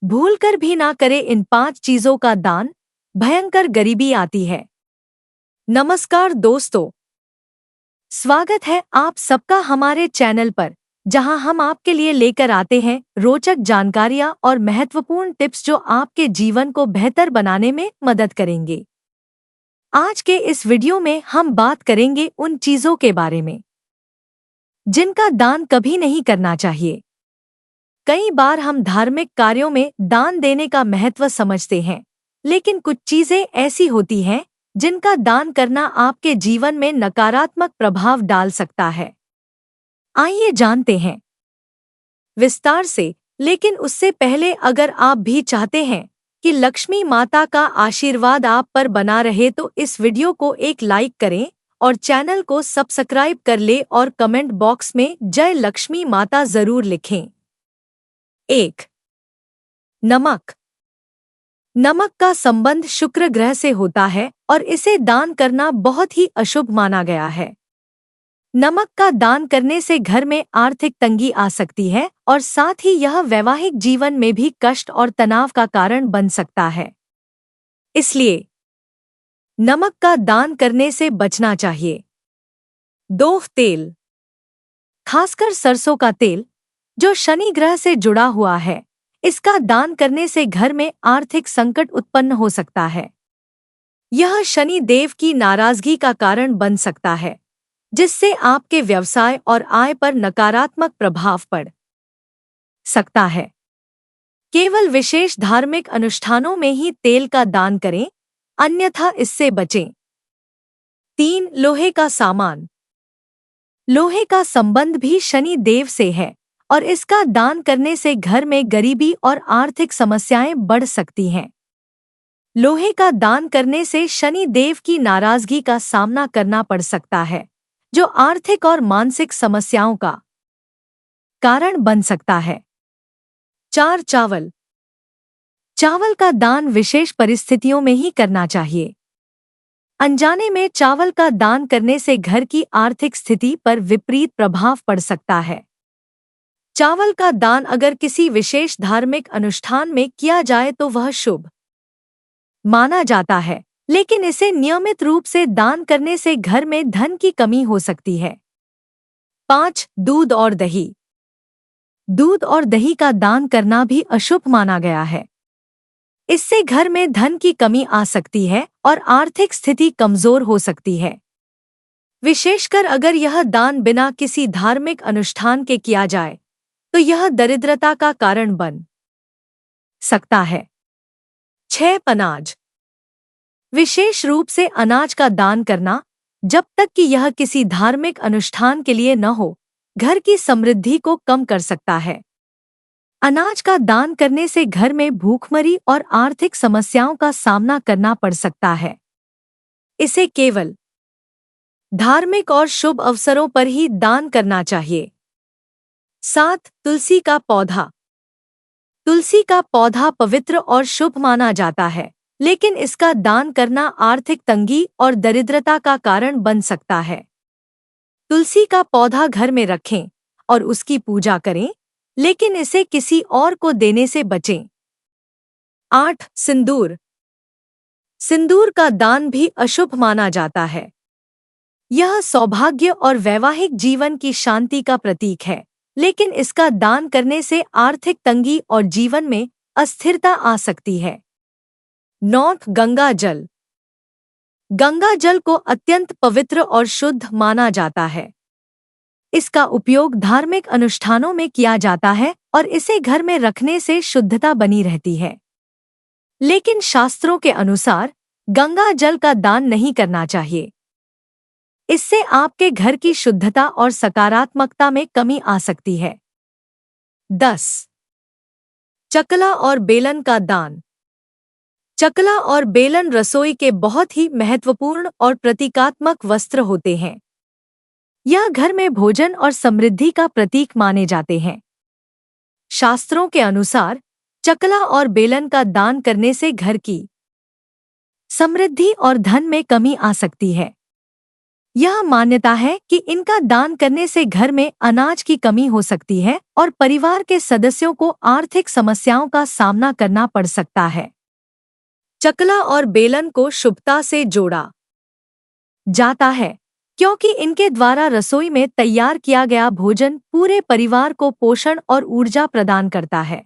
भूलकर भी ना करे इन 5 चीजों का दान, भयंकर गरीबी आती है। नमस्कार दोस्तों, स्वागत है आप सबका हमारे चैनल पर, जहां हम आपके लिए लेकर आते हैं रोचक जानकारियां और महत्वपूर्ण टिप्स जो आपके जीवन को बेहतर बनाने में मदद करेंगे। आज के इस वीडियो में हम बात करेंगे उन चीजों के बारे में जिनका दान कभी नहीं करना चाहिए। कई बार हम धार्मिक कार्यों में दान देने का महत्व समझते हैं, लेकिन कुछ चीजें ऐसी होती हैं जिनका दान करना आपके जीवन में नकारात्मक प्रभाव डाल सकता है। आइए जानते हैं विस्तार से, लेकिन उससे पहले अगर आप भी चाहते हैं कि लक्ष्मी माता का आशीर्वाद आप पर बना रहे तो इस वीडियो को एक लाइक करें और चैनल को सब्सक्राइब कर ले और कमेंट बॉक्स में जय लक्ष्मी माता जरूर लिखें। 1. नमक। नमक का संबंध शुक्र ग्रह से होता है और इसे दान करना बहुत ही अशुभ माना गया है। नमक का दान करने से घर में आर्थिक तंगी आ सकती है और साथ ही यह वैवाहिक जीवन में भी कष्ट और तनाव का कारण बन सकता है। इसलिए नमक का दान करने से बचना चाहिए। 2. तेल। खासकर सरसों का तेल, जो शनि ग्रह से जुड़ा हुआ है, इसका दान करने से घर में आर्थिक संकट उत्पन्न हो सकता है। यह शनि देव की नाराजगी का कारण बन सकता है, जिससे आपके व्यवसाय और आय पर नकारात्मक प्रभाव पड़ सकता है। केवल विशेष धार्मिक अनुष्ठानों में ही तेल का दान करें, अन्यथा इससे बचें। 3. लोहे का सामान। लोहे का संबंध भी शनि देव से है और इसका दान करने से घर में गरीबी और आर्थिक समस्याएं बढ़ सकती हैं। लोहे का दान करने से शनि देव की नाराजगी का सामना करना पड़ सकता है, जो आर्थिक और मानसिक समस्याओं का कारण बन सकता है। 4. चावल। चावल का दान विशेष परिस्थितियों में ही करना चाहिए। अनजाने में चावल का दान करने से घर की आर्थिक स्थिति पर विपरीत प्रभाव पड़ सकता है। चावल का दान अगर किसी विशेष धार्मिक अनुष्ठान में किया जाए तो वह शुभ माना जाता है, लेकिन इसे नियमित रूप से दान करने से घर में धन की कमी हो सकती है। 5. दूध और दही। दूध और दही का दान करना भी अशुभ माना गया है। इससे घर में धन की कमी आ सकती है और आर्थिक स्थिति कमजोर हो सकती है। विशेषकर अगर यह दान बिना किसी धार्मिक अनुष्ठान के किया जाए तो यह दरिद्रता का कारण बन सकता है। 6. अनाज। विशेष रूप से अनाज का दान करना, जब तक कि यह किसी धार्मिक अनुष्ठान के लिए न हो, घर की समृद्धि को कम कर सकता है। अनाज का दान करने से घर में भूखमरी और आर्थिक समस्याओं का सामना करना पड़ सकता है। इसे केवल धार्मिक और शुभ अवसरों पर ही दान करना चाहिए। 7. तुलसी का पौधा। तुलसी का पौधा पवित्र और शुभ माना जाता है, लेकिन इसका दान करना आर्थिक तंगी और दरिद्रता का कारण बन सकता है। तुलसी का पौधा घर में रखें और उसकी पूजा करें, लेकिन इसे किसी और को देने से बचें। 8. सिंदूर। सिंदूर का दान भी अशुभ माना जाता है। यह सौभाग्य और वैवाहिक जीवन की शांति का प्रतीक है, लेकिन इसका दान करने से आर्थिक तंगी और जीवन में अस्थिरता आ सकती है। 9. गंगा जल। गंगा जल को अत्यंत पवित्र और शुद्ध माना जाता है। इसका उपयोग धार्मिक अनुष्ठानों में किया जाता है और इसे घर में रखने से शुद्धता बनी रहती है। लेकिन शास्त्रों के अनुसार गंगा जल का दान नहीं करना चाहिए। इससे आपके घर की शुद्धता और सकारात्मकता में कमी आ सकती है। 10. चकला और बेलन का दान। चकला और बेलन रसोई के बहुत ही महत्वपूर्ण और प्रतीकात्मक वस्त्र होते हैं। यह घर में भोजन और समृद्धि का प्रतीक माने जाते हैं। शास्त्रों के अनुसार चकला और बेलन का दान करने से घर की समृद्धि और धन में कमी आ सकती है। यह मान्यता है कि इनका दान करने से घर में अनाज की कमी हो सकती है और परिवार के सदस्यों को आर्थिक समस्याओं का सामना करना पड़ सकता है। चकला और बेलन को शुभता से जोड़ा जाता है क्योंकि इनके द्वारा रसोई में तैयार किया गया भोजन पूरे परिवार को पोषण और ऊर्जा प्रदान करता है।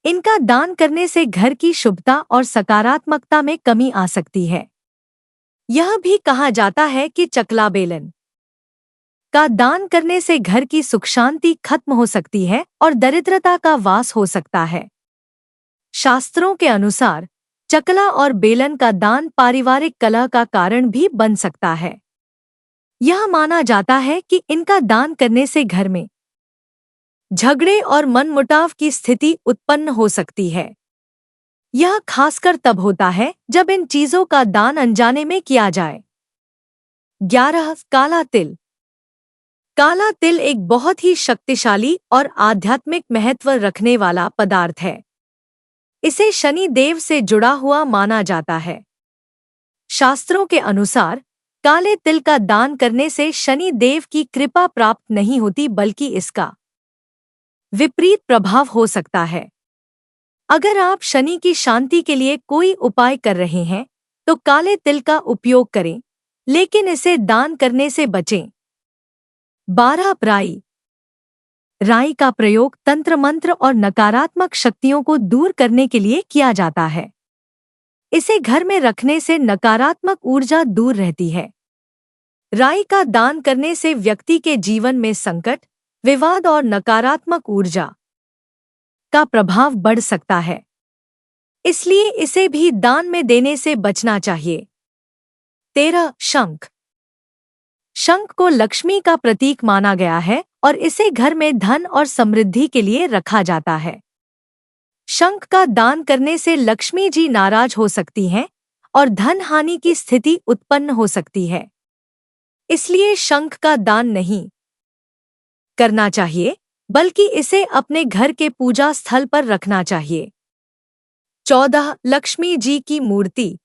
इनका दान करने से घर की शुभता और सकारात्मकता में कमी आ सकती है। यह भी कहा जाता है कि चकला बेलन का दान करने से घर की सुख शांति खत्म हो सकती है और दरिद्रता का वास हो सकता है। शास्त्रों के अनुसार चकला और बेलन का दान पारिवारिक कलह का कारण भी बन सकता है। यह माना जाता है कि इनका दान करने से घर में झगड़े और मनमुटाव की स्थिति उत्पन्न हो सकती है। यह खासकर तब होता है जब इन चीजों का दान अनजाने में किया जाए। 11 काला तिल। काला तिल एक बहुत ही शक्तिशाली और आध्यात्मिक महत्व रखने वाला पदार्थ है। इसे शनि देव से जुड़ा हुआ माना जाता है। शास्त्रों के अनुसार काले तिल का दान करने से शनि देव की कृपा प्राप्त नहीं होती बल्कि इसका विपरीत प्रभाव हो सकता है। अगर आप शनि की शांति के लिए कोई उपाय कर रहे हैं तो काले तिल का उपयोग करें, लेकिन इसे दान करने से बचें। 12 राई। राई का प्रयोग तंत्र मंत्र और नकारात्मक शक्तियों को दूर करने के लिए किया जाता है। इसे घर में रखने से नकारात्मक ऊर्जा दूर रहती है। राई का दान करने से व्यक्ति के जीवन में संकट, विवाद और नकारात्मक ऊर्जा का प्रभाव बढ़ सकता है, इसलिए इसे भी दान में देने से बचना चाहिए। 13 शंख। शंख को लक्ष्मी का प्रतीक माना गया है और इसे घर में धन और समृद्धि के लिए रखा जाता है। शंख का दान करने से लक्ष्मी जी नाराज हो सकती हैं और धन हानि की स्थिति उत्पन्न हो सकती है, इसलिए शंख का दान नहीं करना चाहिए बल्कि इसे अपने घर के पूजा स्थल पर रखना चाहिए। 14 लक्ष्मी जी की मूर्ति।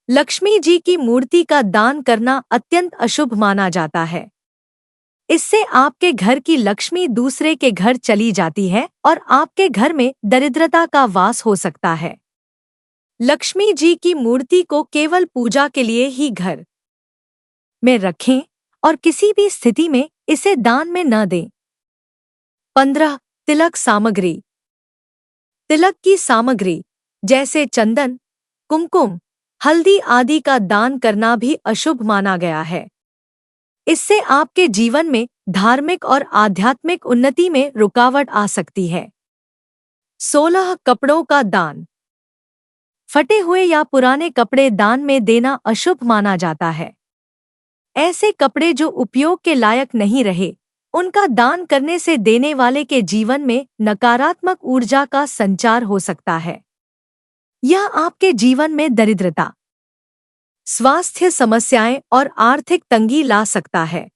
लक्ष्मी जी की मूर्ति का दान करना अत्यंत अशुभ माना जाता है। इससे आपके घर की लक्ष्मी दूसरे के घर चली जाती है और आपके घर में दरिद्रता का वास हो सकता है। लक्ष्मी जी की मूर्ति को केवल पूजा के लिए ही घर में रखें और किसी भी स्थिति में इसे दान में न दें। 15 तिलक सामग्री। तिलक की सामग्री जैसे चंदन, कुमकुम, हल्दी आदि का दान करना भी अशुभ माना गया है। इससे आपके जीवन में धार्मिक और आध्यात्मिक उन्नति में रुकावट आ सकती है। 16 कपड़ों का दान। फटे हुए या पुराने कपड़े दान में देना अशुभ माना जाता है। ऐसे कपड़े जो उपयोग के लायक नहीं रहे, उनका दान करने से देने वाले के जीवन में नकारात्मक ऊर्जा का संचार हो सकता है। यह आपके जीवन में दरिद्रता, स्वास्थ्य समस्याएं और आर्थिक तंगी ला सकता है।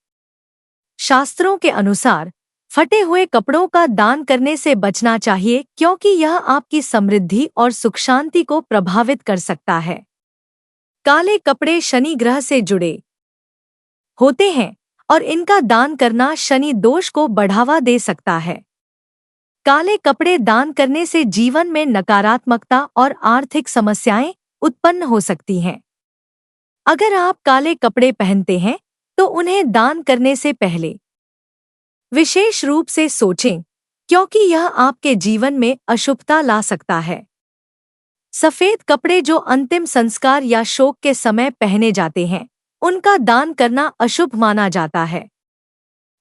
शास्त्रों के अनुसार फटे हुए कपड़ों का दान करने से बचना चाहिए क्योंकि यह आपकी समृद्धि और सुख शांति को प्रभावित कर सकता है। काले कपड़े शनि ग्रह से जुड़े होते हैं और इनका दान करना शनि दोष को बढ़ावा दे सकता है। काले कपड़े दान करने से जीवन में नकारात्मकता और आर्थिक समस्याएं उत्पन्न हो सकती हैं। अगर आप काले कपड़े पहनते हैं तो उन्हें दान करने से पहले विशेष रूप से सोचें क्योंकि यह आपके जीवन में अशुभता ला सकता है। सफेद कपड़े जो अंतिम संस्कार या शोक के समय पहने जाते हैं, उनका दान करना अशुभ माना जाता है।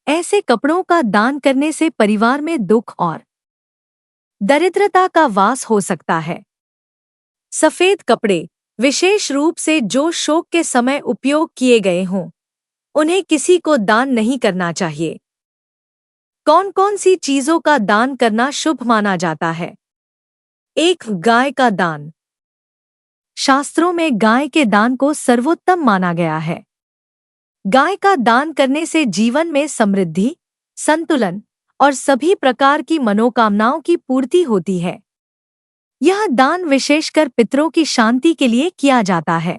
ऐसे कपड़ों का दान करने से परिवार में दुख और दरिद्रता का वास हो सकता है। सफेद कपड़े विशेष रूप से जो शोक के समय उपयोग किए गए हों, उन्हें किसी को दान नहीं करना चाहिए। कौन कौन सी चीजों का दान करना शुभ माना जाता है? 1 गाय का दान। शास्त्रों में गाय के दान को सर्वोत्तम माना गया है। गाय का दान करने से जीवन में समृद्धि, संतुलन और सभी प्रकार की मनोकामनाओं की पूर्ति होती है। यह दान विशेषकर पितरों की शांति के लिए किया जाता है।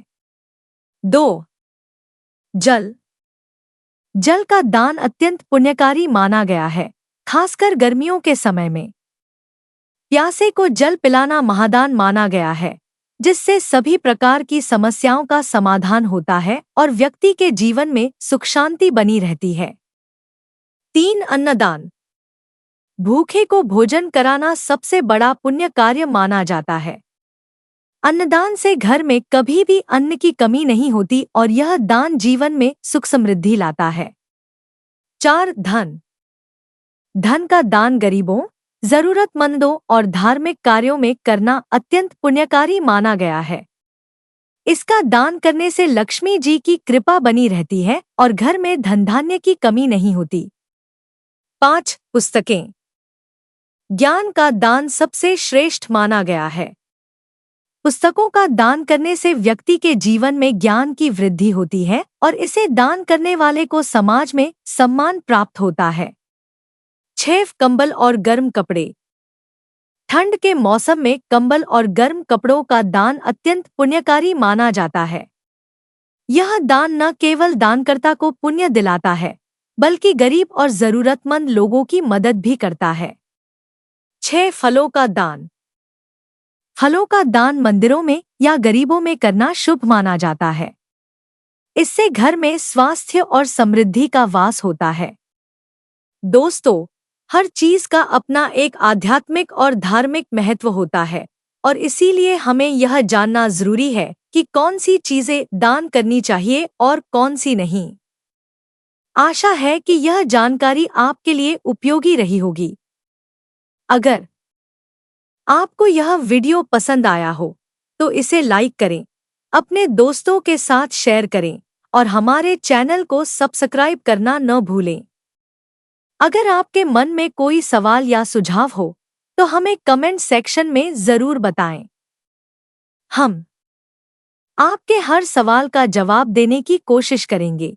2 जल। जल का दान अत्यंत पुण्यकारी माना गया है, खासकर गर्मियों के समय में। प्यासे को जल पिलाना महादान माना गया है, जिससे सभी प्रकार की समस्याओं का समाधान होता है और व्यक्ति के जीवन में सुख शांति बनी रहती है। 3. अन्नदान। भूखे को भोजन कराना सबसे बड़ा पुण्य कार्य माना जाता है। अन्नदान से घर में कभी भी अन्न की कमी नहीं होती और यह दान जीवन में सुख समृद्धि लाता है। 4. धन। धन का दान गरीबों, जरूरतमंदों और धार्मिक कार्यों में करना अत्यंत पुण्यकारी माना गया है। इसका दान करने से लक्ष्मी जी की कृपा बनी रहती है और घर में धन धान्य की कमी नहीं होती। 5. पुस्तकें। ज्ञान का दान सबसे श्रेष्ठ माना गया है। पुस्तकों का दान करने से व्यक्ति के जीवन में ज्ञान की वृद्धि होती है और इसे दान करने वाले को समाज में सम्मान प्राप्त होता है। 6. कंबल और गर्म कपड़े। ठंड के मौसम में कंबल और गर्म कपड़ों का दान अत्यंत पुण्यकारी माना जाता है। यह दान न केवल दानकर्ता को पुण्य दिलाता है, बल्कि गरीब और जरूरतमंद लोगों की मदद भी करता है। 6. फलों का दान। फलों का दान मंदिरों में या गरीबों में करना शुभ माना जाता है। इससे घर में स्वास्थ्य और समृद्धि का वास होता है। दोस्तों, हर चीज का अपना एक आध्यात्मिक और धार्मिक महत्व होता है और इसीलिए हमें यह जानना जरूरी है कि कौन सी चीजें दान करनी चाहिए और कौन सी नहीं। आशा है कि यह जानकारी आपके लिए उपयोगी रही होगी। अगर आपको यह वीडियो पसंद आया हो तो इसे लाइक करें, अपने दोस्तों के साथ शेयर करें और हमारे चैनल को सब्सक्राइब करना न भूलें। अगर आपके मन में कोई सवाल या सुझाव हो तो हमें कमेंट सेक्शन में जरूर बताएं। हम आपके हर सवाल का जवाब देने की कोशिश करेंगे।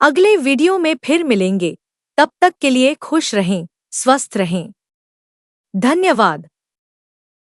अगले वीडियो में फिर मिलेंगे, तब तक के लिए खुश रहें, स्वस्थ रहें। धन्यवाद।